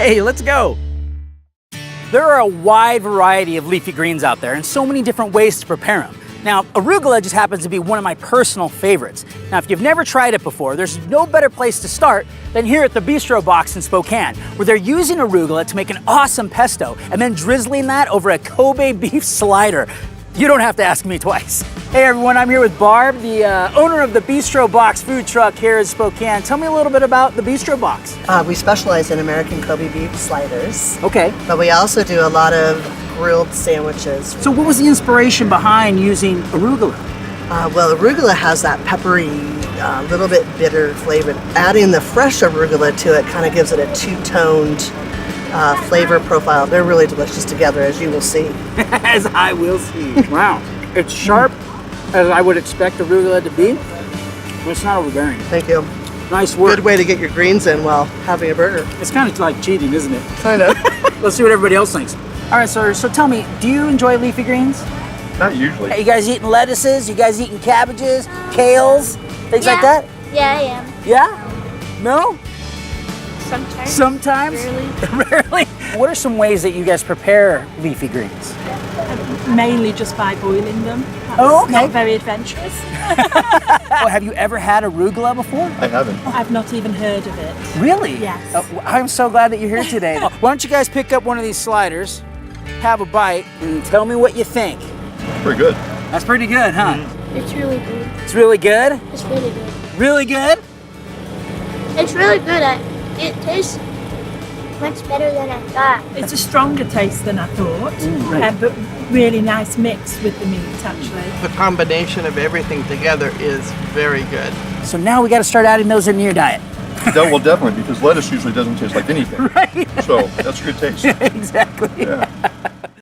Hey, let's go. There are a wide variety of leafy greens out there and so many different ways to prepare them. Now, arugula just happens to be one of my personal favorites. Now, if you've never tried it before, there's no better place to start than here at the Bistro Box in Spokane, where they're using arugula to make an awesome pesto and then drizzling that over a Kobe beef slider. You don't have to ask me twice. Hey everyone, I'm here with Barb, the owner of the Bistro Box food truck here in Spokane. Tell me a little bit about the Bistro Box. We specialize in American Kobe beef sliders. Okay. But we also do a lot of grilled sandwiches. So what was the inspiration behind using arugula? Well, arugula has that peppery, little bit bitter flavor. Adding the fresh arugula to it kind of gives it a two-toned flavor profile. They're really delicious together, as you will see. As I will see. Wow. It's sharp, as I would expect arugula to be, but it's not overbearing. Thank you. Nice work. Good way to get your greens in while having a burger. It's kind of like cheating, isn't it? Kind of. Let's see what everybody else thinks. All right, so tell me, do you enjoy leafy greens? Not usually. Are you guys eating lettuces? You guys eating cabbages, kales, things like that? Yeah, I am. Yeah? No? Sometimes. Sometimes? Rarely. Rarely? What are some ways that you guys prepare leafy greens? Mainly just by boiling them. That's Oh, okay. Not very adventurous. Oh, have you ever had arugula before? I haven't. I've not even heard of it. Really? Yes. I'm so glad that you're here today. Why don't you guys pick up one of these sliders, have a bite, and tell me what you think. Pretty good. That's pretty good, huh? It's really good. It's really good? It's really good. Really good? It's really good. It tastes much better than I thought. It's a stronger taste than I thought, but really nice mix with the meat actually. The combination of everything together is very good. So now we got to start adding those into your diet. Well, definitely, because lettuce usually doesn't taste like anything. Right. So that's a good taste. Exactly. Yeah.